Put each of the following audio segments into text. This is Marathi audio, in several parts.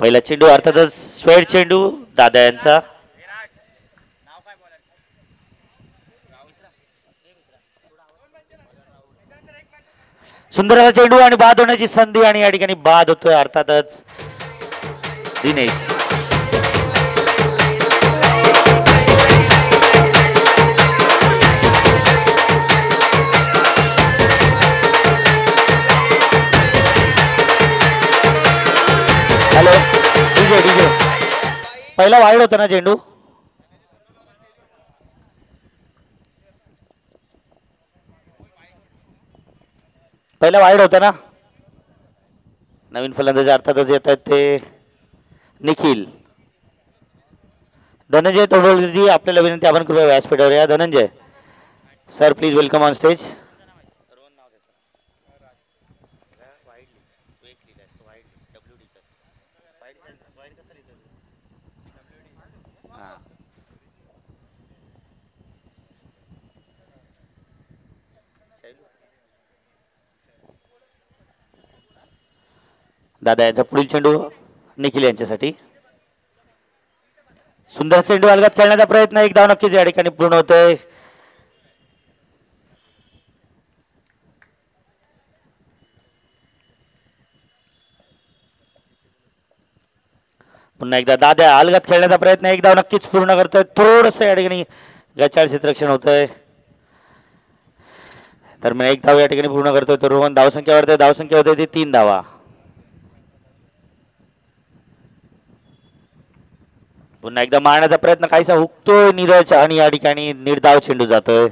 पहिला चेंडू अर्थातच स्वेड चेंडू दादा यांचा. सुंदर असा चेंडू आणि बाद होण्याची संधी आणि या ठिकाणी बाद होतोय अर्थातच दिनेश. हॅलो डीजे डीजे पहिला वाईड होता ना चेंडू. पहिला वाईड होता ना. नवीन फलंदाज अर्थातच येत आहेत ते निखिल. धनंजय तोडोलजी आपल्याला विनंती आपण कृपया व्यासपीठावर या. Dhananjay sir please welcome on stage. दादा यांचा पुढील चेंडू निखिल यांच्यासाठी. सुंदर चेंडू अलगद खेळण्याचा प्रयत्न. एक धाव नक्कीच या ठिकाणी पूर्ण होतोय. पुन्हा एकदा दादा अलगद खेळण्याचा प्रयत्न. एक धाव नक्कीच पूर्ण करतोय. थोडस या ठिकाणी गचाळ क्षेत्ररक्षण होतंय. दरम्यान एक धाव या ठिकाणी पूर्ण करतोय तर रोहन धावसंख्या वाढते. धावसंख्या होते ती 3 धावा. पुन्हा एकदा मारण्याचा प्रयत्न काहीसा हुकतोय नीरज आणि या ठिकाणी निर्धाव चेंडू जातोय.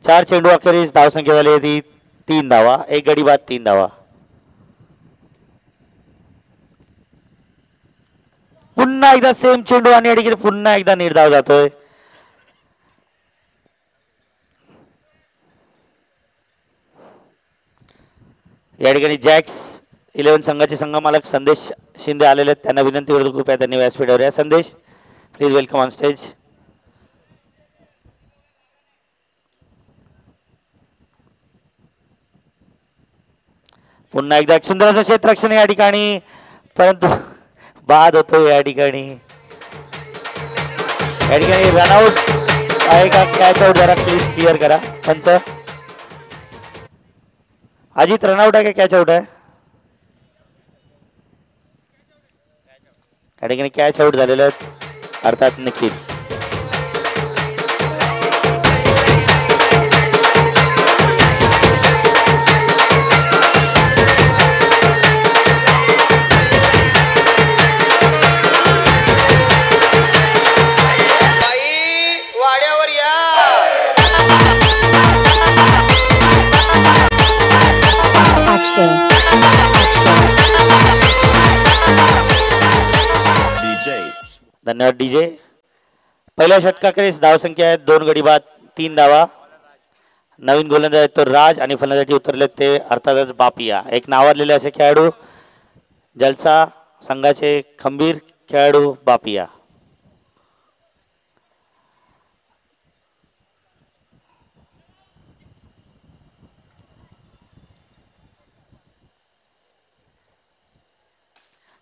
4 चेंडू अखेरीस धावसंख्या झाली ती 3 धावा. एक गडी बाद 3 धावा. पुन्हा एकदा सेम चेंडू आणि या ठिकाणी पुन्हा एकदा निर्धाव जातोय. या ठिकाणी जॅक्स 11 संघाचे संघमालक संदेश शिंदे आलेले आहेत. त्यांना विनंती करतो कृपया त्यांनी व्यासपीठावर या. संदेश प्लीज वेलकम ऑन स्टेज. पुन्हा एकदा एक सुंदर असं क्षेत्ररक्षण या ठिकाणी परंतु बाद होतो या ठिकाणी. या ठिकाणी रनआउट आहे का कॅच आउट जरा प्लीज क्लिअर करा पंच. अजित रनआउट आहे का कॅच आउट आहे. या ठिकाणी कॅच आउट झालेलं आहेत अर्थात निखिल. वाड्यावर या. धन्यवाद डीजे. पहिल्या षटकाखेरीस धावसंख्या आहे 2 गडी बाद 3 धावा. नवीन गोलंदाज आहेत तो राज आणि फलंदाजी उतरले ते अर्थातच बापिया. एक नावाजलेले असे खेळाडू जलसा संघाचे खंबीर खेळाडू बापिया.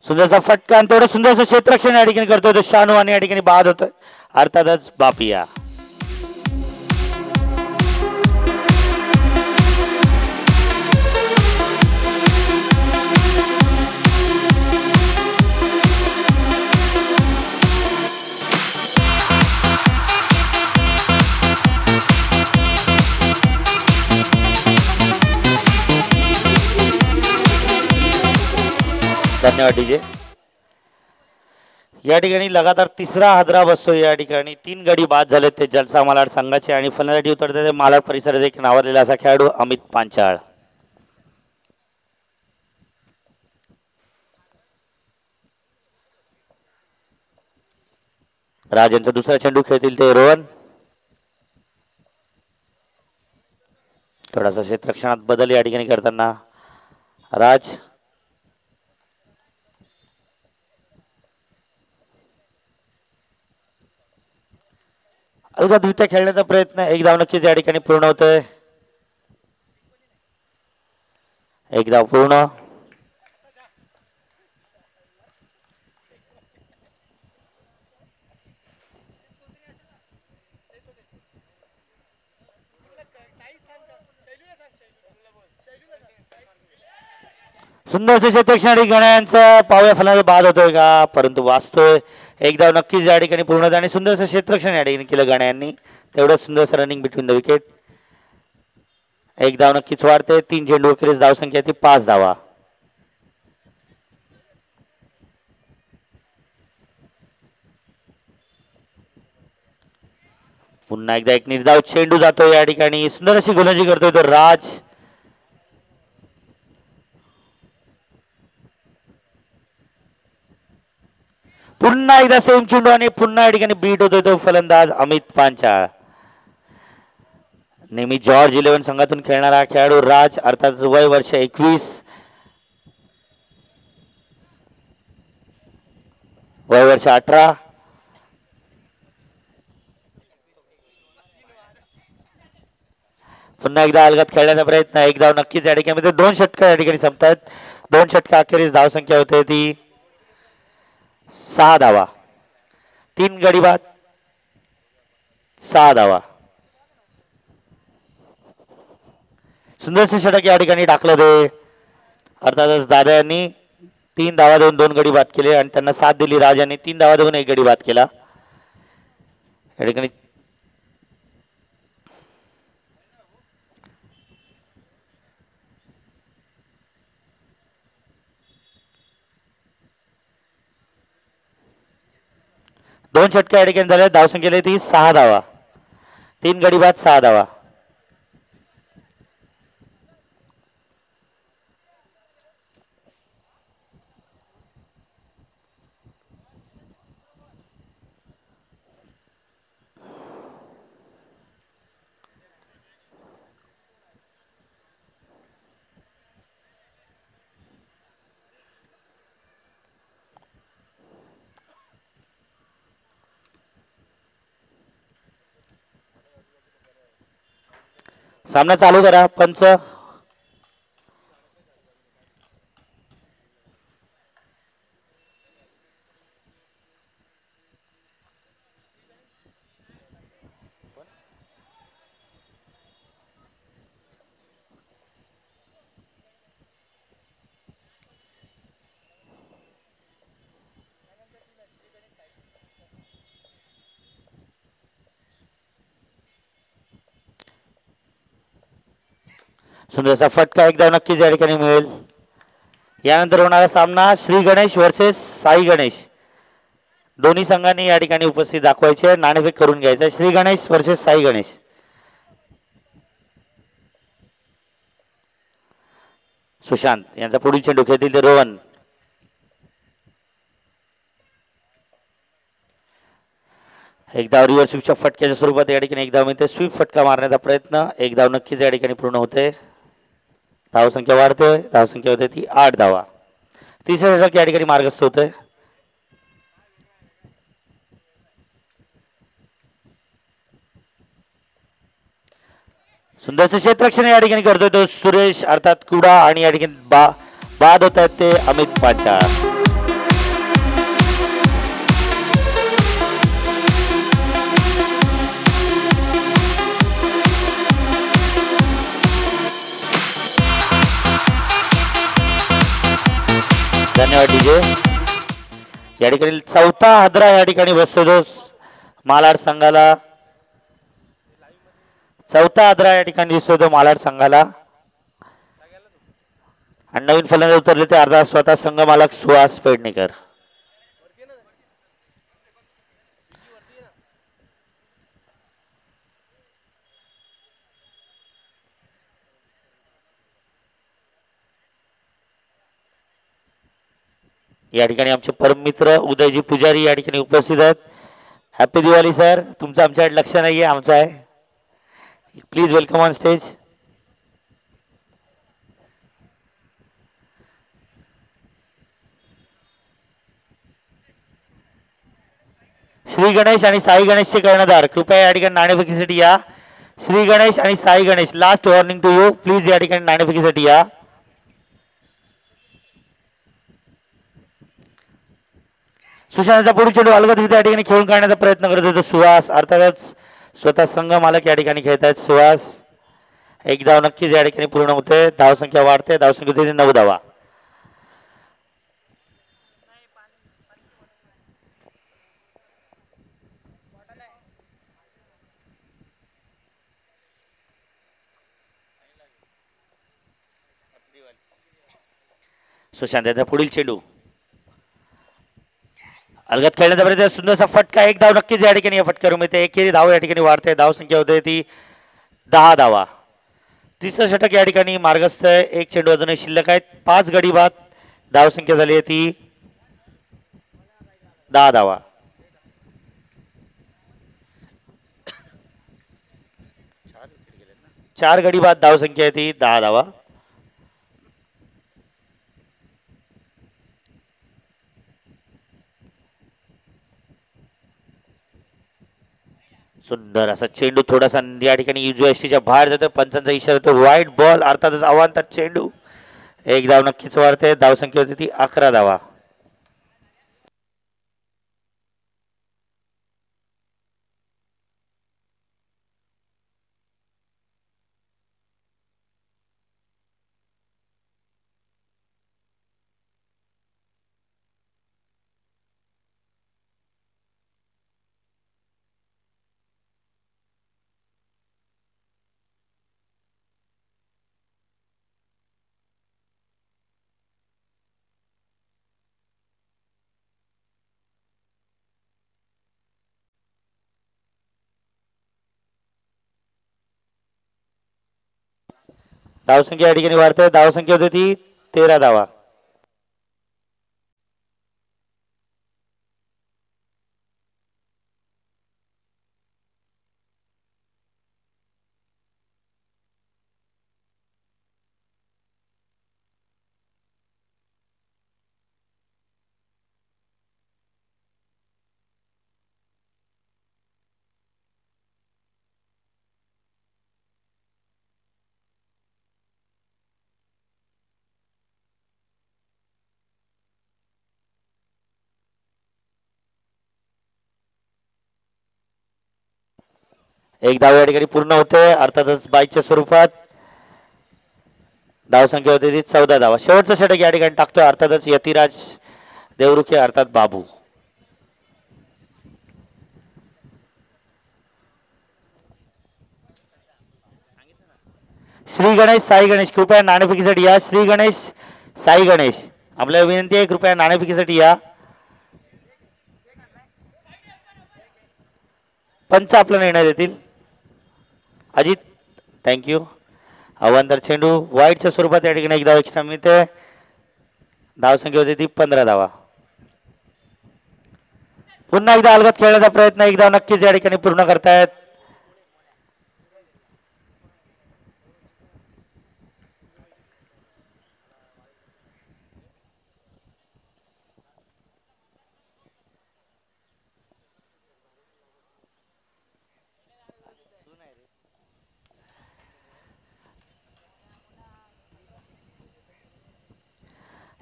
सुंदरसा फटका आणि तेवढं सुंदरसं क्षेत्ररक्षण या ठिकाणी करतोय तो शानू आणि या ठिकाणी बाद होतोय अर्थातच बापिया. धन्यवाद डीजे. या ठिकाणी लगातार तिसरा हादरा बसतो. या ठिकाणी 3 गडी बाद झाले ते जलसा मालाड संघाचे आणि फलंदाजी उतरते ते मालाड परिसरात एक नावाजलेला असा खेळाडू अमित पांचाळ. राज यांचा दुसरा चेंडू खेळतील ते रोहन. थोडासा क्षेत्ररक्षणात बदल या ठिकाणी करताना राज. अलगदरित्या खेळण्याचा प्रयत्न. एक धाव नक्कीच या ठिकाणी पूर्ण होतोय. एक धाव पूर्ण. सुंदरसे क्षेत्रक्षणी गण्यांचा पावया फलनाचा बाद होतोय का, परंतु वाचतोय. एक धाव नक्कीच या ठिकाणी पूर्ण आणि सुंदरसं क्षेत्रक्षण या ठिकाणी केलं गण्यांनी. तेवढं सुंदरसं रनिंग बिटवीन द विकेट. एक धाव नक्कीच वाढते. 3 चेंडू अखेरीस धावसंख्या ती 5 धावा. पुन्हा एकदा एक निर्धाव चेंडू जातो या ठिकाणी. सुंदर अशी गोलंदाजी करतोय तो राज. पुन्हा एकदा सेम चेंडू आणि पुन्हा या ठिकाणी बीट होतोय तो फलंदाज अमित पांचाळ. नेहमी जॉर्ज 11 संघातून खेळणारा खेळाडू राज, अर्थात वय वर्ष 21, वय वर्ष 18. पुन्हा एकदा अलगद खेळण्याचा प्रयत्न. एक धाव नक्कीच या ठिकाणी. 2 षटका या ठिकाणी संपतात. 2 षटका अखेरीस धावसंख्या होते ती 6 धावा. 3 गडी बाद 6 धावा. सुंदरसे षटक या ठिकाणी टाकलं ते अर्थातच दादा यांनी 3 धावा देऊन 2 गडी बाद केले आणि त्यांना साथ दिली. राज यांनी 3 धावा देऊन 1 गडी बाद केला या ठिकाणी. दोन षटका या ठिकाणी झाल्या. धावसंख्येला ती 6 धावा. 3 गडी बाद 6 धावा. सामना चालू करा. पंच सुंदरसा फटका एकदा नक्कीच या ठिकाणी मिळेल. यानंतर होणारा सामना श्री गणेश वर्सेस साई गणेश. दोन्ही संघांनी या ठिकाणी उपस्थित दाखवायचे. नाणेफेक करून घ्यायचं. श्री गणेश वर्सेस साई गणेश. सुशांत यांचा पुढील चेंडू खेळतील ते रोहन. एक धाव रिव्हर्स स्वीपच्या फटक्याच्या स्वरूपात या ठिकाणी एक धाव मिळते. स्वीप फटका मारण्याचा प्रयत्न. एक धाव नक्कीच या ठिकाणी पूर्ण होते. धावसंख्या वाढते. धावसंख्या होते ती 8 धावा. 3रे षटक या ठिकाणी मार्गस्थ होते. सुंदरसे क्षेत्ररक्षण या ठिकाणी करतोय तो सुरेश अर्थात कुडा आणि या ठिकाणी बाद होत आहेत ते अमित पांचाळ. धन्यवाद डीजे. या ठिकाणी 4था हादरा या ठिकाणी बसतो तो मालाड संघाला. 4था हादरा या ठिकाणी दिसतो तो मालाड संघाला. आणि नवीन फलंदाज उतरले ते अर्धा स्वतः संघ मालक सुहास पेडणेकर. या ठिकाणी आमचे परम मित्र उदयजी पुजारी या ठिकाणी उपस्थित आहेत. Happy Diwali sir. तुमचं आमच्याकडे लक्ष नाहीये, आमचं आहे. Please welcome on stage. Shri Ganesh आणि साई गणेशचे कर्णधार कृपया या ठिकाणी नाणेफेकीसाठी या. श्री गणेश आणि Sai Ganesh, last warning to you, please या ठिकाणी नाणेफेकीसाठी या. सुशांतचा पुढील चेंडू अलगद या ठिकाणी खेळून काढण्याचा प्रयत्न करत होतो सुहास. अर्थातच स्वतः संघ मालक या ठिकाणी खेळत आहेत सुहास. एक धाव नक्कीच या ठिकाणी पूर्ण होते. धावसंख्या वाढते. धावसंख्या होते 9 धावा. सुशांत याचा पुढील चेंडू अलगत खेळण्याचा प्रयत्न सुंदरसा फटका एक धाव नक्कीच या ठिकाणी या फटक्यावर मिळते एकेरी धाव या ठिकाणी वाढते धाव संख्या होते ती 10 धावा तिसरं षटक या ठिकाणी मार्गस्थ आहे एक चेंडू अजूनही शिल्लक आहेत 5 गडी बाद धाव संख्या झाली आहे ती 10 धावा 4 गडी बाद धाव संख्या आहे ती 10 धावा सुंदर असा चेंडू थोडासा या ठिकाणी युजएसटीच्या बाहेर जातो पंचांचा इशारा तो वाईट बॉल अर्थातच अवांतर चेंडू एक धाव नक्कीच वाढते धाव संख्या होती ती 11 धावा धाव संख्या या ठिकाणी वाढते धाव संख्या होती ती 13 धावा एक धाव या ठिकाणी पूर्ण होते अर्थातच बाईकच्या स्वरूपात धाव संख्या होती ती 14 धावा शेवटचं षटक या ठिकाणी टाकतोय अर्थातच यतिराज देवरुखे अर्थात बाबू श्री गणेश साई गणेश कृपया नाणेफेकीसाठी या श्री गणेश साई गणेश आपल्याला विनंती आहे कृपया नाणेफेकीसाठी या पंच आपला निर्णय देतील अजित थँक्यू अवांतर चेंडू वाईटच्या स्वरूपात या ठिकाणी एक धाव एक्स्ट्रा मिळते धाव संख्या होती ती 15 धावा पुन्हा एकदा अलगत खेळण्याचा प्रयत्न एक धाव नक्कीच या ठिकाणी पूर्ण करतायत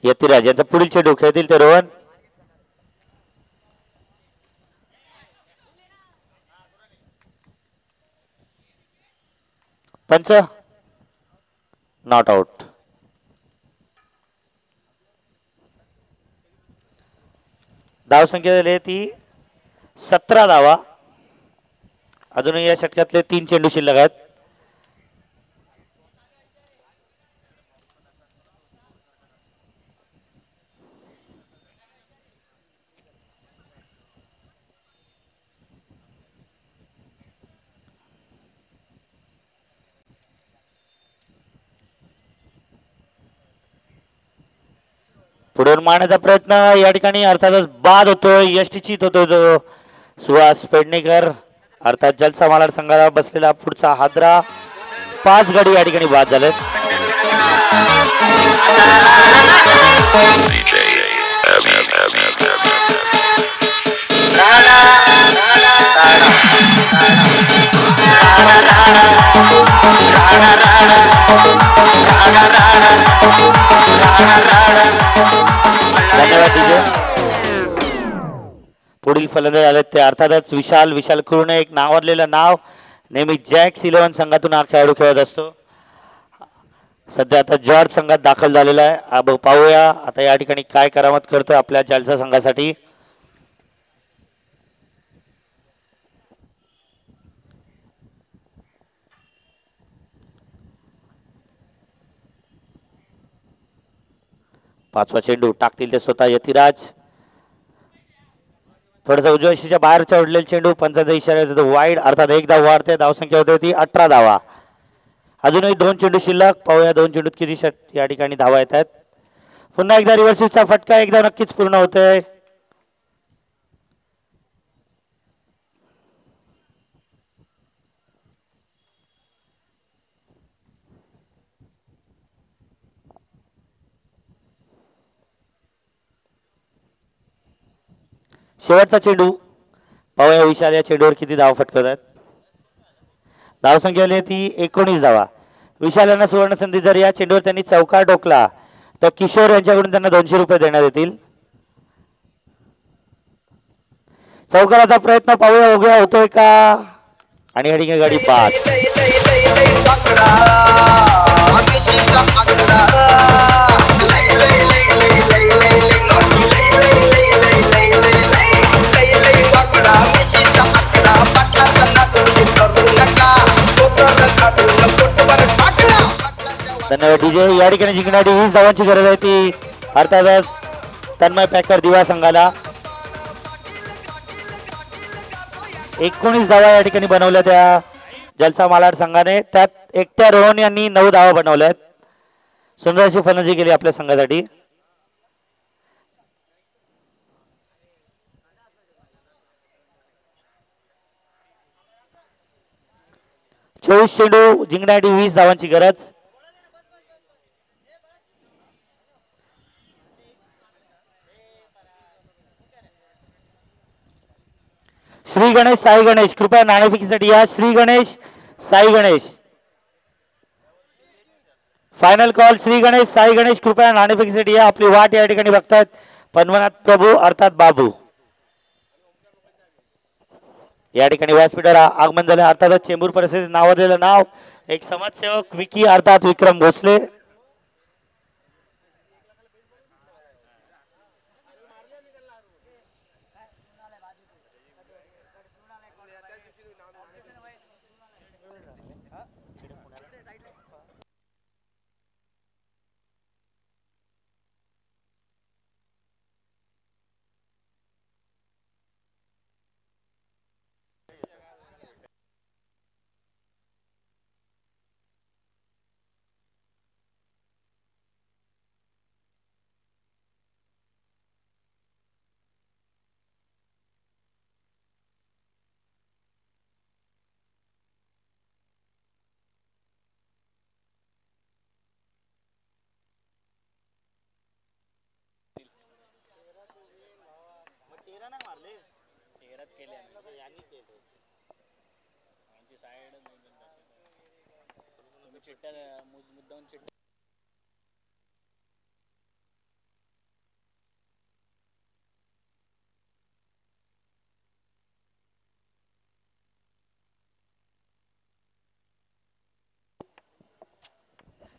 यतिराज यांचा पुढील चेंडू खेळतील ते रोहन पंच नॉट आउट धाव संख्या झाली ती 17 धावा अजूनही या षटकातले 3 चेंडू शिल्लक आहेत पुढे मारण्याचा प्रयत्न या ठिकाणी अर्थातच बाद होतोय यष्टीचित होतोय तो सुहास पेडणेकर अर्थात जलसा मालाड संघाला बसलेला पुढचा हादरा 5 गडी या ठिकाणी बाद झाले धन्यवाद डीजे पुढील फलंदाज आले ते अर्थातच विशाल कुर्णे एक नावाजलेलं नाव नेहमी जॅक्स 11 संघातून हा खेळाडू खेळत असतो सध्या आता जॉर्ज संघात दाखल झालेला आहे पाहूया आता या ठिकाणी काय करामत करतोय आपल्या जलसा संघासाठी पाचवा चेंडू टाकतील ते स्वतः यतिराज. थोडंसं उजव्या यशीच्या बाहेरच्या उडलेला चेंडू पंचाचा इशारा देतो वाईड, अर्थात एक धाव वाढते. धावसंख्या होते ती 18 धावा. अजूनही 2 चेंडू शिल्लक. पाहूया 2 चेंडूत किती या ठिकाणी धावा येत आहेत. पुन्हा एकदा रिव्हर्स स्वीपचा फटका एकदा नक्कीच पूर्ण होतोय. शेवटचा चेंडू. पाहूया विशाल या चेंडूवर किती धाव फटकवतात. धावसंख्या ती 19 धावा. विशाल यांना सुवर्ण संधी. जर या चेंडूवर त्यांनी चौकार ठोकला तर किशोर यांच्याकडून त्यांना 200 रुपये देण्यात येतील. चौकाराचा प्रयत्न पाहूया उघडा होतोय का. आणि या ठिकाणी गाडी बाद. धन्यवाद डीजे. या ठिकाणी जिंकण्यासाठी 20 धावांची गरज आहे ती अर्थातच तन्मय पॅकर दिवा संघाला. 19 धावा या ठिकाणी बनवल्या त्या जलसा मालाड संघाने. त्यात एकट्या रोहन यांनी 9 धावा बनवल्यात. सुंदर अशी फलंदाजी केली आपल्या संघासाठी. चोवीस चेंडू जिंकण्यासाठी 20 धावांची गरज. श्री गणेश साई गणेश कृपया नाणेफेकीसाठी या. Shri Ganesh Sai Ganesh final call. श्री गणेश साई गणेश कृपया नाणेफेकीसाठी या. आपली वाट या ठिकाणी बघतात पद्मनाथ प्रभू अर्थात बाबू. या ठिकाणी व्यासपीठावर आगमन झाले. अर्थातच चेंबूर परिस्थितीत नावाजलेलं नाव एक समाजसेवक विकी अर्थात विक्रम भोसले.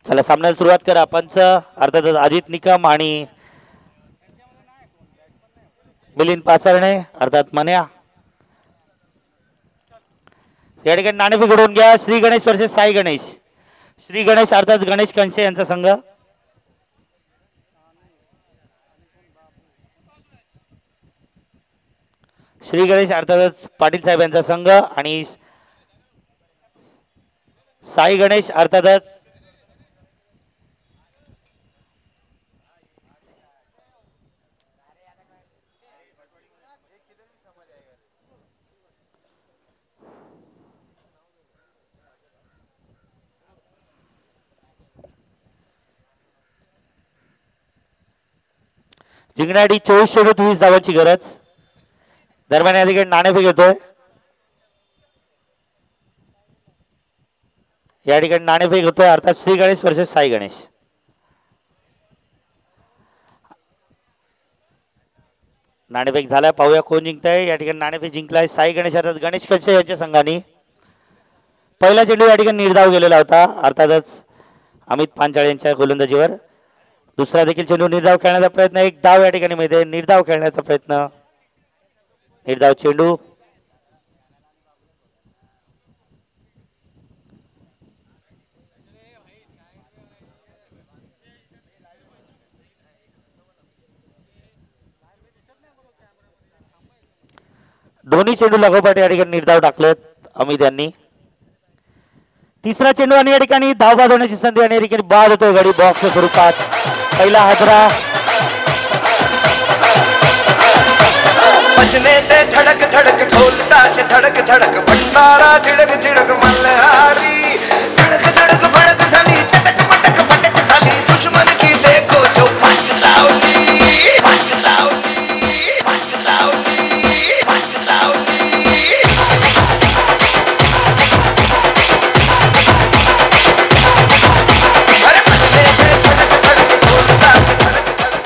चला सामन्याला सुरुवात करा. पंच अर्थातच अजित निकम आणि मिलिंद पाचरणे अर्थात मन्या. या ठिकाणी नाणेफेक घडवून घ्या. श्री गणेश वर्सेस साई गणेश. श्री गणेश अर्थात गणेश कंशे यांचा संघ. श्री गणेश अर्थातच पाटील साहेब यांचा संघ आणि साई गणेश अर्थातच जिंकण्यासाठी 24 चेंडू 20 धावांची गरज. दरम्यान या ठिकाणी नाणेफेक येतोय. या ठिकाणी नाणेफेक होतोय अर्थात श्री गणेश वर्सेस साई गणेश. नाणेफेक झालाय. पाहूया कोण जिंकताय. या ठिकाणी नाणेफेक जिंकलाय साई गणेश अर्थात गणेश कंशे यांच्या संघाने. पहिला चेंडू या ठिकाणी निर्धाव गेलेला होता अर्थातच अमित पांचाळ यांच्या गोलंदाजीवर. दुसरा देखील चेंडू निर्धाव खेळण्याचा प्रयत्न. एक डाव या ठिकाणी मिळते. निर्धाव खेळण्याचा प्रयत्न. निर्धाव चेंडू. दोन्ही चेंडू लागोपाठ या ठिकाणी निर्धाव टाकलेत अमित यांनी. तिसरा चेंडू आणि या ठिकाणी धाव बाद होण्याची संधी आणि या ठिकाणी बाद होतो गडी बॉक्सच्या स्वरूपात. पहिला हादरा बजने ते धडक धडक ढोल ताश धडक धडक भंडारा चिडक चिडक मल्हारी धडक धडक भडक झाली चटक पटक पटक झाली दुश्मन की देखो जो फट लावली फट लावली फट लावली फट लावली. अरे बजने ते धडक धडक ढोल ताश धडक धडक.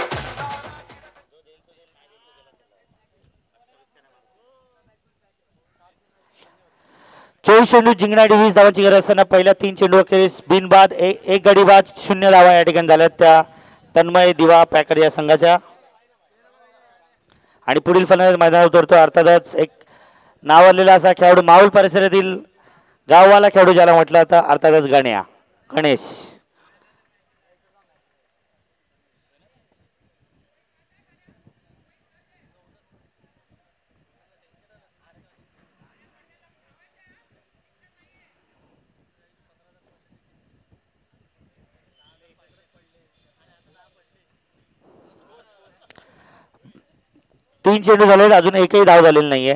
24 चेंडू जिंकण्यासाठी 20 धावांची गरज असताना पहिल्या 3 चेंडू अखेरीस बिनबाद एक गडी बाद 0 धावा या ठिकाणी झाल्यात त्या तन्मय दिवा पॅकर या संघाच्या. आणि पुढील फलंदाज मैदानात उतरतो अर्थातच एक नावाजलेला असा खेळाडू माहुल परिसरातील गाववाला खेळाडू ज्याला म्हटलं जातं अर्थातच गणेश. तीन चेंडू झाले अजून एकही धाव झालेली नाहीये.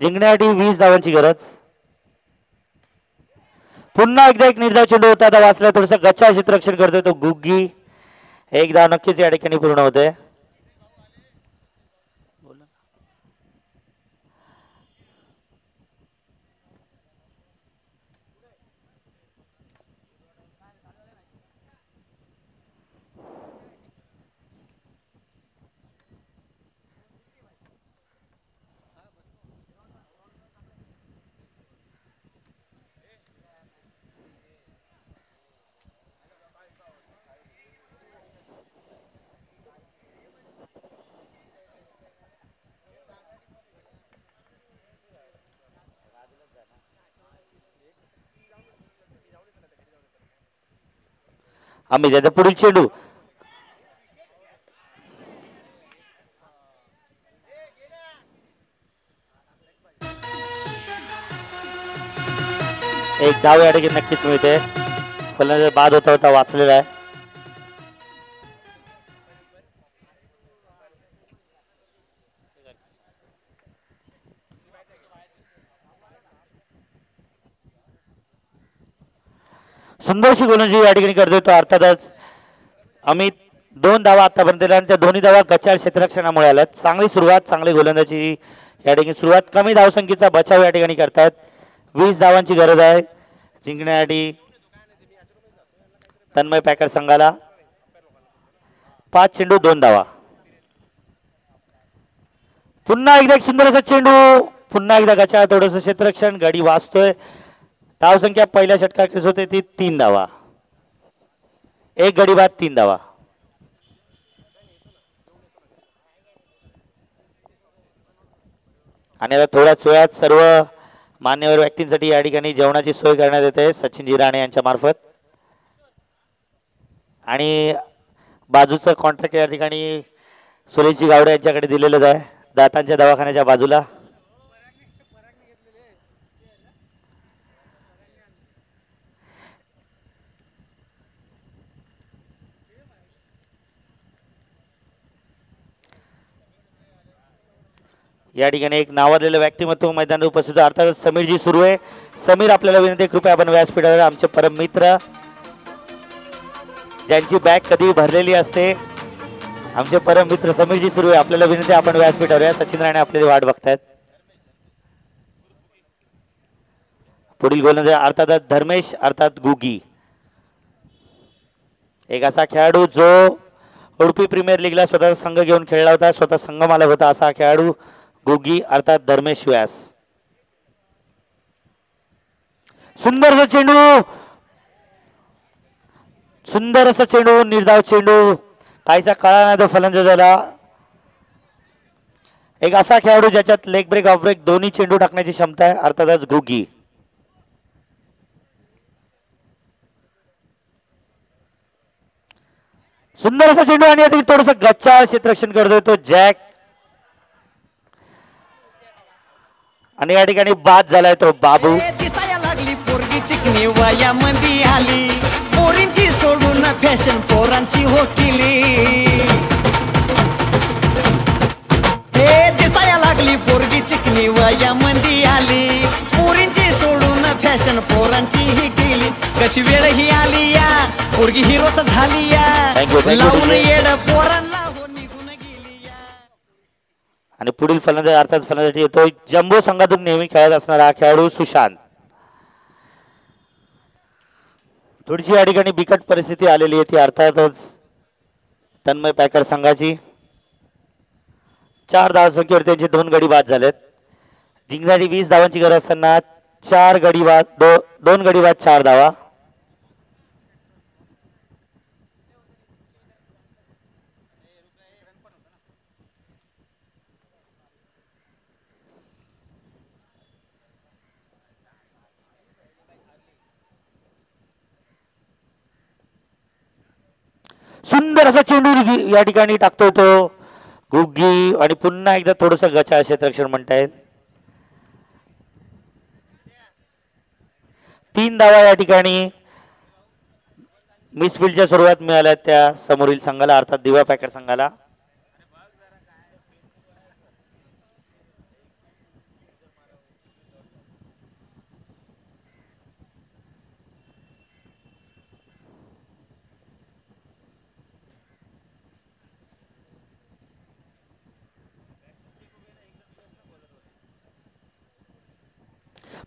जिंकण्यासाठी 20 धावांची गरज. पुन्हा एकदा एक निर्धाव चेंडू होता आता वाचला थोडस गच्चा क्षेत्ररक्षण करतोय तो गुग्गी. एक धाव नक्कीच या ठिकाणी पूर्ण होते. आम्ही त्याचा पुढील चेंडू एक धाव या ठिकाणी नक्कीच मिळते. फलंदाज बाद होता होता वाचलेला आहे. सुंदरशी गोलंदाजी या ठिकाणी करतोय तो अर्थातच अमित. 2 धावा आतापर्यंत दिल्या आणि त्या दोन्ही धावा गच्चाळ क्षेत्ररक्षणामुळे आल्यात. चांगली सुरुवात चांगली गोलंदाजी या ठिकाणी सुरुवात. कमी धावसंख्येचा बचाव या ठिकाणी करतात. 20 धावांची गरज आहे जिंकण्यासाठी तन्मय पॅकर संघाला. 5 चेंडू 2 धावा. पुन्हा एकदा एक सुंदर असा चेंडू पुन्हा एकदा गच्चाळ थोडंसं क्षेत्ररक्षण गडी वाचतोय. धावसंख्या पहिल्या षटकाखेरीस होते ती 3 धावा. एक गडी बाद 3 धावा. आणि आता थोड्याच वेळात सर्व मान्यवर व्यक्तींसाठी या ठिकाणी जेवणाची सोय करण्यात येते सचिन राणे यांच्या मार्फत. आणि बाजूचं कॉन्ट्रॅक्ट या ठिकाणी सुरेशजी गावडे यांच्याकडे दिलेलं आहे दातांच्या दवाखान्याच्या बाजूला. या ठिकाणी एक नावाजलेलं व्यक्तिमत्व मैदानात उपस्थित अर्थात समीरजी सुर्वे. समीर आपल्याला विनंती कृपया आपण व्यासपीठावर आमचे परम मित्र ज्यांची बॅग कधी भरलेली असते आमचे परम मित्र समीरजी सुर्वे आपल्याला विनंती आपण व्यासपीठावर या. सचिन राणे आपल्याला वाट बघतायत. पुढील गोलंदाज अर्थात धर्मेश अर्थात गुगी. एक असा खेळाडू जो उडुपी प्रीमियर लीगला स्वतः संघ घेऊन खेळला होता स्वतः संघ मालक होता असा खेळाडू गुगी अर्थात धर्मेश व्यास. सुंदर चेंडू सुंदर असा चेंडू निर्धाव चेंडू काहीसा कळा नाही तो फलंदाजाला. एक असा खेळाडू ज्याच्यात लेग ब्रेक ऑफ ब्रेक दोन्ही चेंडू टाकण्याची क्षमता आहे अर्थातच गुगी. सुंदर असा चेंडू आणि थोडस गच्चा क्षेत्ररक्षण करतोय तो जॅक. आणि या ठिकाणी बाद झालाय तो बाबू. दिसाया लागली पोरगी चिकनी वया मंदी आली पोरींची सोडून फॅशन पोरांची हो केली हे दिसाया लागली पोरगी चिकनी वया मंदी आली पोरींची सोडून फॅशन पोरांची ही केली कशी वेळ ही आली या पोरगी हिरोच झाली या Thank you, लावून DJ. येड पोरांना हो निघून गेली या. आणि पुढील फलंदाज अर्थात फलंदाजी येतो जम्बो संघातून नेहमी खेळत असणारा खेळाडू सुशांत. थोडीशी या ठिकाणी बिकट परिस्थिती आलेली आहे ती अर्थातच तन्मय पॅकर संघाची. 4 धावसंख्येवर त्यांचे 2 गडी बाद झालेत. जिंकण्याची 20 धावांची गरज असताना 4 गडी बाद 2 गडी बाद 4 धावा. सुंदर असा चेंडू या ठिकाणी टाकतोय तो गुग्गी आणि पुन्हा एकदा थोडस गचा क्षेत्ररक्षण म्हणतायत. 3 धावा या ठिकाणी मिसफिल्डच्या स्वरूपात मिळाल्या त्या समोरील संघाला अर्थात दिवा पॅकर संघाला.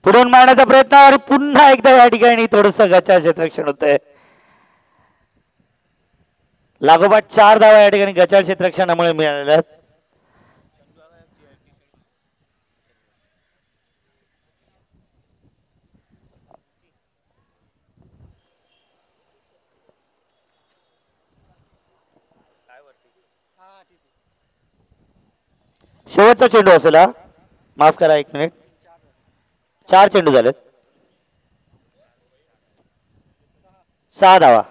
पुढून मारण्याचा प्रयत्न आणि पुन्हा एकदा या ठिकाणी थोडस गचा क्षेत्ररक्षण होत आहे. लागोपाठ 4 धावा या ठिकाणी गचाळ क्षेत्ररक्षणामुळे मिळालेल्या आहेत. शेवटचा चेंडू असेल हा. माफ करा 1 मिनिट. 4 चेंडू झालेत. 6 धावा.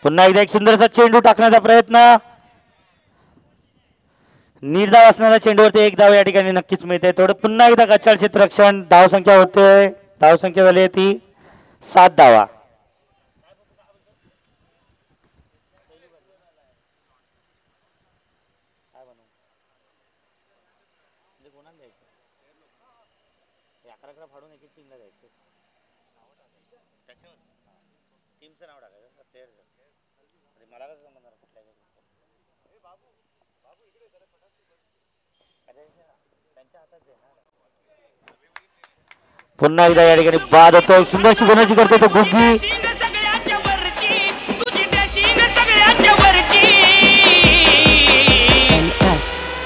पुन्हा एकदा एक सुंदरसा चेंडू टाकण्याचा प्रयत्न. निर्धाव असणाऱ्या चेंडूवरती 1 धाव या ठिकाणी नक्कीच मिळते. थोडं पुन्हा एकदा गचाळ क्षेत्ररक्षण. धावसंख्या होते धावसंख्या झाली ती 7 धावा. पुन्हा एकदा या ठिकाणी बाद होतो. सुंदरशी गोलंदाजी करतो तो गुग्गी. सगळ्याच्या वरची तुझी डॅशिंग सगळ्याच्या वरची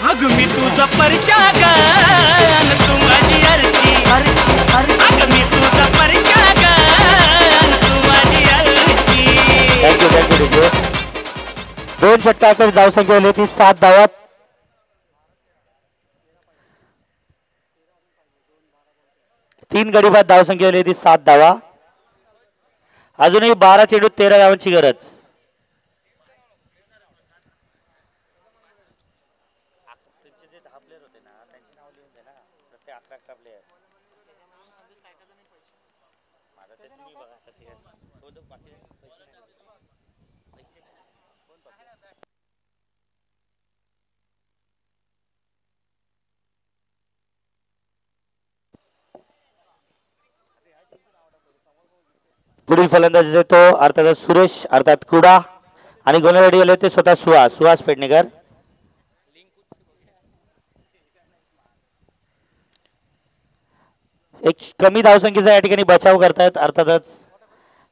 अग मी तुझा परशागन तू माझी अर्ची अग मी तुझा परशागन तू माझी अर्ची. थँक्यू 2 षटकांकडे धावसंख्या आली ती 7 धावात. तीन गडी बाद धावसंख्या आली ती 7 धावा. अजूनही 12 चेंडू 13 धावांची गरज. पुढील फलंदाज तो अर्थात सुरेश अर्थात कुडा आणि गोलंदाजी आले ते स्वतः सुहास पेडणेकर. एक कमी धावसंख्येचा या ठिकाणी बचाव करतायत अर्थातच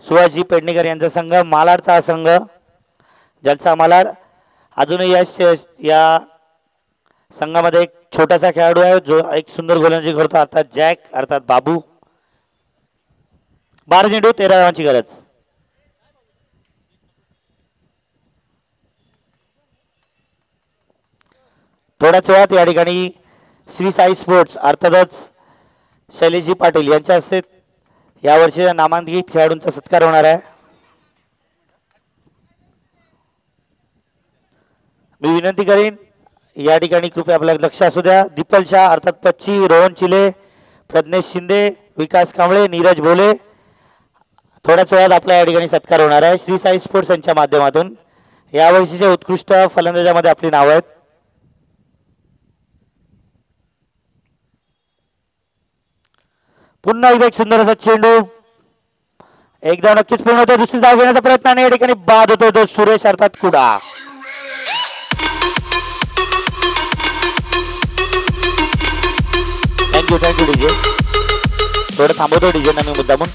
सुहासजी पेडणेकर यांचा संघ. मालाडचा हा संघ ज्याचा मालाड अजूनही या संघामध्ये एक छोटासा खेळाडू आहे जो एक सुंदर गोलंदाजी करतो अर्थात जॅक अर्थात बाबू. 12 चेंडू 13 धावांची गरज. थोड्याच वेळात या ठिकाणी श्री साई स्पोर्ट्स अर्थातच शैलेशजी पाटील यांच्या हस्ते या वर्षीच्या नामांकित खेळाडूंचा सत्कार होणार आहे. मी विनंती करीन या ठिकाणी कृपया आपल्या लक्ष असू द्या. दीपल शाह अर्थात पच्ची, रोहन चिले, प्रज्ञेश शिंदे, विकास कांबळे, नीरज भोले. थोड्याच वेळात आपल्या या ठिकाणी सत्कार होणार आहे. श्री साई स्पोर्ट्स यांच्या माध्यमातून यावर्षीच्या उत्कृष्ट फलंदाजामध्ये आपली नाव आहेत. पुन्हा एकदा एक सुंदर असा चेंडू एकदा नक्कीच पूर्ण होतो. दुसरी धाव घेण्याचा प्रयत्न आणि या ठिकाणी बाद होतो तो सुरेश अर्थात कुडा. Thank you DJ. थोडं थांबवतो डीजे ना मी मुद्दामून.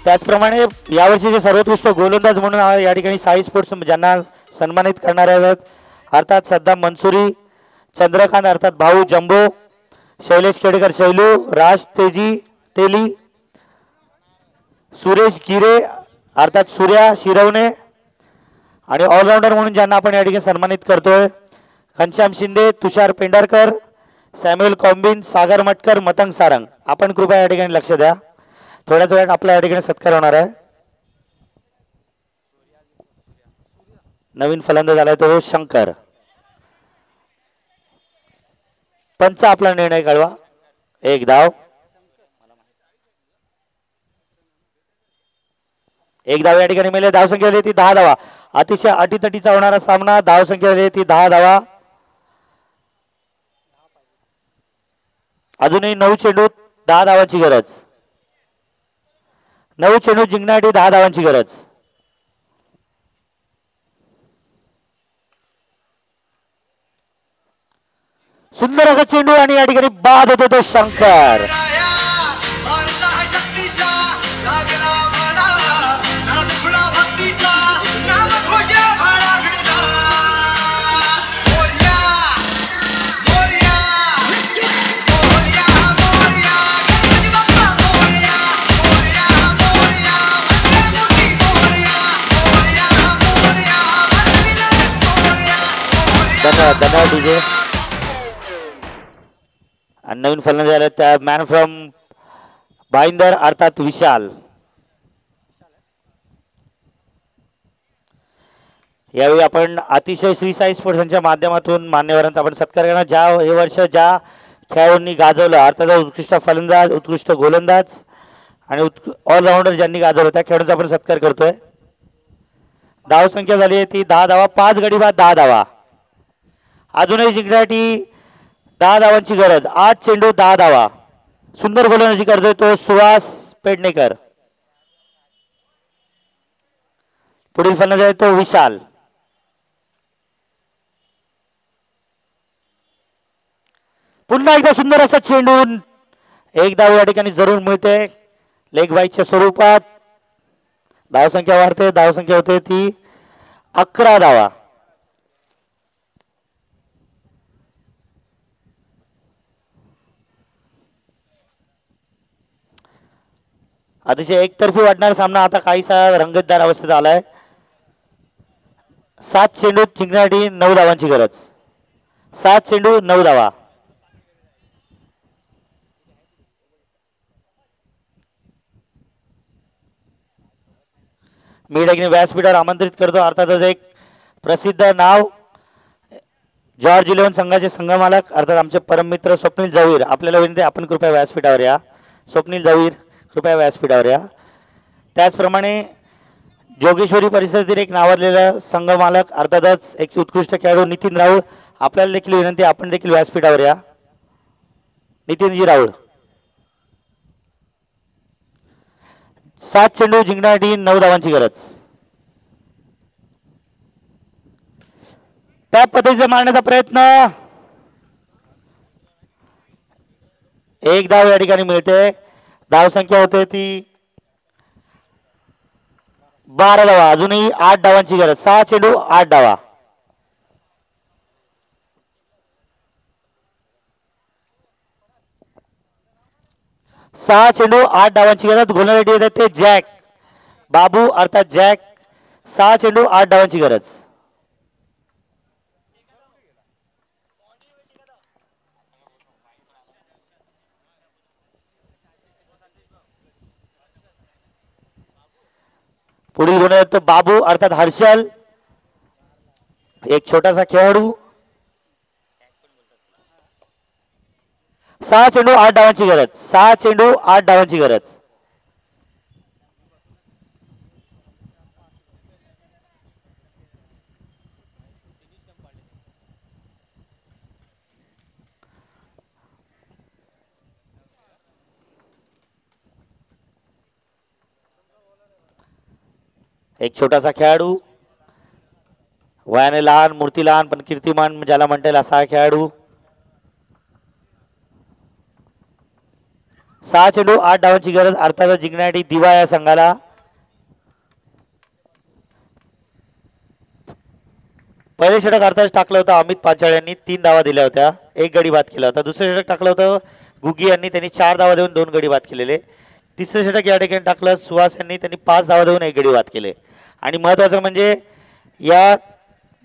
त्याचप्रमाणे यावर्षीचे सर्वोत्कृष्ट गोलंदाज म्हणून या ठिकाणी साई स्पोर्ट्स ज्यांना सन्मानित करणार आहेत अर्थात सद्दाम मनसुरी, चंद्रकांत अर्थात भाऊ जंबो, शैलेश केडकर शैलू, राज तेली, सुरेश गिरे अर्थात सूर्या शिरवणे आणि ऑलराऊंडर म्हणून ज्यांना आपण या ठिकाणी सन्मानित करतोय घनश्याम शिंदे, तुषार पेंढारकर, सॅम्युअल कॉम्बिन, सागर मटकर, मतंग सारंग. आपण कृपया या ठिकाणी लक्ष द्या. थोड्याच वेळात आपल्या या ठिकाणी सत्कार होणार आहे. नवीन फलंदाज झालाय तो शंकर. पंच आपला निर्णय कळवा. एक धाव. एक धाव या ठिकाणी मिळेल. धावसंख्या झाली ती 10 धावा. अतिशय अटीतटीचा होणारा सामना. धावसंख्या झाली ती 10 धावा. अजूनही 9 चेंडूत 10 धावांची गरज. 9 चेंडू जिंकण्यासाठी 10 धावांची गरज. सुंदर असा चेंडू आणि या ठिकाणी बाद होतो तो शंकर. धन्यवाद डीजे. आणि नवीन फलंदाज झाले त्या मॅन फ्रॉम भाईंदर अर्थात विशाल. यावेळी आपण अतिशय श्री साई स्पोर्ट्स यांच्या माध्यमातून मान्यवरांचा आपण सत्कार करणार. हे वर्ष ज्या खेळाडूंनी गाजवलं अर्थात उत्कृष्ट फलंदाज, उत्कृष्ट गोलंदाज आणि ऑलराऊंडर ज्यांनी गाजवलं त्या खेळाडूंचा आपण सत्कार करतोय. धावसंख्या झाली आहे ती 10 धावा. 5 गडी बाद 10 धावा. अजूनही जिंकण्यासाठी 10 धावांची गरज. 8 चेंडू 10 धावा. सुंदर गोलंदाजी करतोय तो सुहास पेडणेकर. पुढील फलंदाज आहे तो विशाल. पुन्हा एकदा सुंदर असा चेंडू. एक धाव या ठिकाणी जरूर मिळते लेग बाईच्या स्वरूपात. धावसंख्या वाढते. धावसंख्या होते ती 11 धावा. अतिशय एकतर्फी वाटणारा सामना आता काहीसा रंगतदार अवस्थेत आलाय. 7 चेंडू जिंकण्यासाठी 9 धावांची गरज. 7 चेंडू 9 धावा. मी देखील व्यासपीठावर आमंत्रित करतो अर्थातच एक प्रसिद्ध नाव जॉर्ज 11 संघाचे संघमालक अर्थात आमचे परममित्र स्वप्नील जवीर. आपल्याला विनंती आपण कृपया व्यासपीठावर या. स्वप्नील जवीर कृपया व्यासपीठावर या. त्याचप्रमाणे जोगेश्वरी परिसरातील एक नावाजलेला संघमालक अर्थातच एक उत्कृष्ट खेळाडू नितीन राऊळ. आपल्याला देखील विनंती आपण देखील व्यासपीठावर या. नितीनजी राऊळ. 7 चेंडू जिंकण्यासाठी 9 धावांची गरज. त्या पद्धतीचा मारण्याचा प्रयत्न. एक धाव या ठिकाणी मिळते. धावसंख्या होते ती 12 धावा. अजूनही 8 धावांची गरज. 6 चेंडू 8 धावा. सहा चेंडू 8 धावांची गरज. गोलंदाजी येतात ते जॅक बाबू अर्थात जॅक. 6 चेंडू 8 धावांची गरज. पुढील गोलंदाज तो बाबू अर्थात हर्षल. एक छोटासा खेळाडू. 6 चेंडू 8 धावांची गरज. 6 चेंडू 8 धावांची गरज. एक छोटासा खेळाडू. वयाने लहान, मूर्ती लहान पण कीर्तिमान ज्याला म्हणता येईल असा खेळाडू. 6 चेंडू 8 धावांची गरज. अर्थातच जिंकण्यासाठी दिवा या संघाला. पहिले षटक अर्थात टाकलं होतं अमित पांचाळ यांनी, 3 धावा दिल्या होत्या, 1 गडी बाद केला होता. दुसरं षटक टाकलं होतं गुगी यांनी, त्यांनी 4 धावा देऊन 2 गडी बाद केलेले. तिसरं षटक या ठिकाणी टाकलं सुहास यांनी, त्यांनी 5 धावा देऊन 1 गडी बाद केले. आणि महत्वाचं म्हणजे या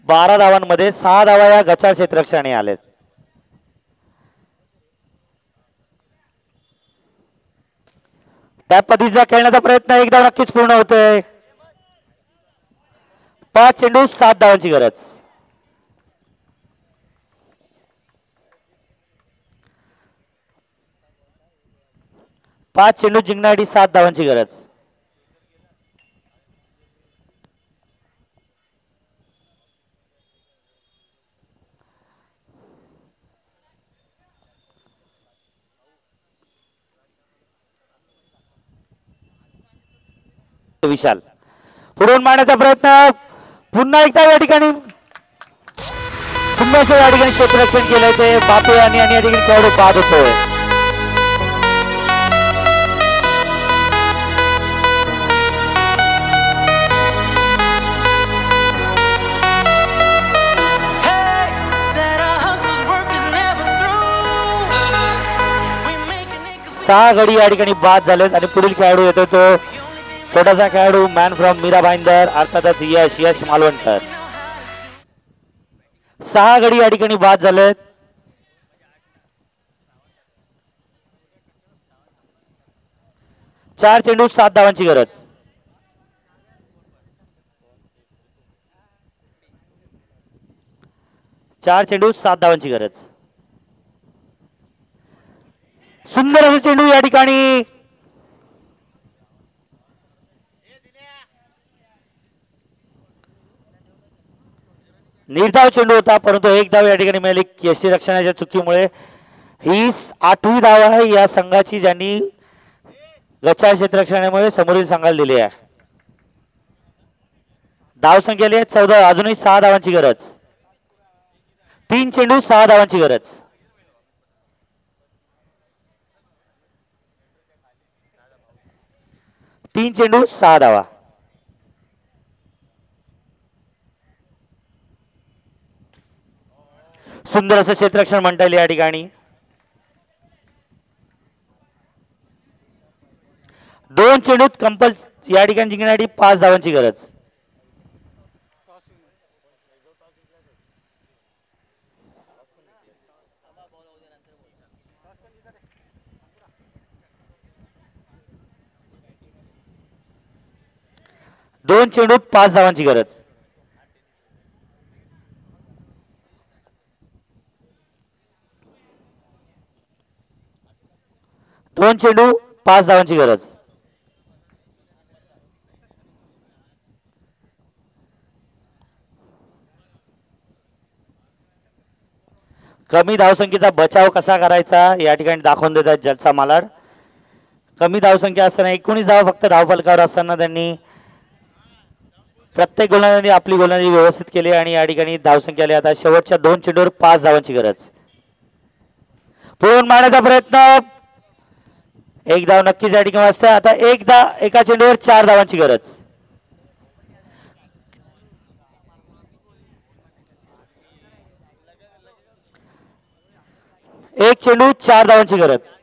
12 धावांमध्ये 6 धावा या गचाळ क्षेत्ररक्षणाने आलेत. त्या पद्धतीचा खेळण्याचा प्रयत्न एक धाव नक्कीच पूर्ण होतोय. 5 चेंडू 7 धावांची गरज. 5 चेंडू जिंकण्यासाठी 7 धावांची गरज. विशाल पुढून मारण्याचा प्रयत्न पुन्हा एकदा या ठिकाणी पुन्हा या ठिकाणी क्षेत्ररक्षण केलंय ते बापू यांनी आणि या ठिकाणी खेळाडू बाद होतोय. सहा गडी या ठिकाणी बाद झालेत आणि पुढील खेळाडू येतो तो छोटासा खेळाडू मॅन फ्रॉम मीरा भाईंदर अर्थातच यश मालवणकर. 6 गडी या ठिकाणी बाद झालेत. चार चेंडू 7 धावांची गरज. चार चेंडू 7 धावांची गरज. सुंदर असं चेंडू या ठिकाणी निर्धाव चेंडू होता परंतु एक धाव या ठिकाणी मिळाली यष्टी रक्षणाच्या चुकीमुळे. ही 8वी धाव आहे या संघाची ज्यांनी गचाळ क्षेत्ररक्षणामुळे समोरील संघाला दिली आहे. धाव संख्या आहे 14. अजूनही 6 धावांची गरज. 3 चेंडू 6 धावांची गरज. तीन चेंडू 6 धावा. सुंदर असं क्षेत्ररक्षण म्हणता येईल या ठिकाणी. 2 चेंडूत कंपल या ठिकाणी जिंकण्यासाठी 5 धावांची गरज. दोन चेंडूत 5 धावांची गरज. दोन चेंडू 5 धावांची गरज. कमी धावसंख्येचा बचाव कसा करायचा या ठिकाणी दाखवून देतात जलसा मालाड. कमी धावसंख्या असताना 19 धावा फक्त धावफलकावर असताना त्यांनी प्रत्येक गोलंदाजांनी आपली गोलंदाजी व्यवस्थित केली आणि या ठिकाणी धावसंख्या आली. आता शेवटच्या 2 चेंडूवर 5 धावांची गरज. पुढून मारण्याचा प्रयत्न. एक धाव नक्कीच या ठिकाणी वाजते. आता एका चेंडूवर 4 धावांची गरज. एक चेंडू 4 धावांची गरज.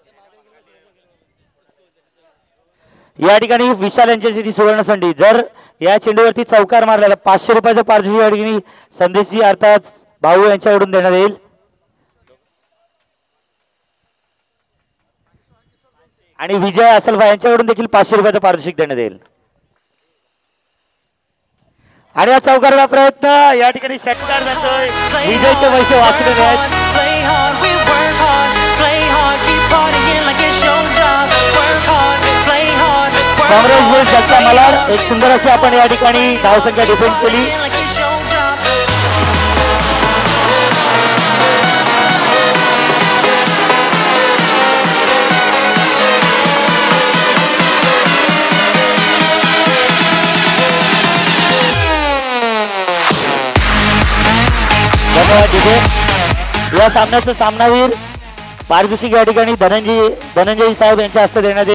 या ठिकाणी विशाल यांच्यासाठी सुवर्ण संधी. जर या चेंडूवरती चौकार मारला तर 500 रुपयाचं पारितोषिक या ठिकाणी संदेशी अर्थात भाऊ यांच्याकडून देण्यात येईल. आणि विजय असलफा यांच्याकडून देखील 500 रुपयाचं पारितोषिक देण्यात येईल. आणि या चौकाराचा प्रयत्न या ठिकाणी षटकार जातोय विजयचे पैसे वाचलेले आहेत. Play hard, we work hard. Play hard, keep partying like it's your job. Work hard, play hard, work Congress hard. जगता मलाड एक सुंदर अशी आपण या ठिकाणी धावसंख्या डिफेंड केली. Like it's your job. धन्यवाद तिथे. या सामन्याचं सामनावीर पारितोषिक या ठिकाणी धनंजय साहेब यांच्या हस्ते देण्यात येईल.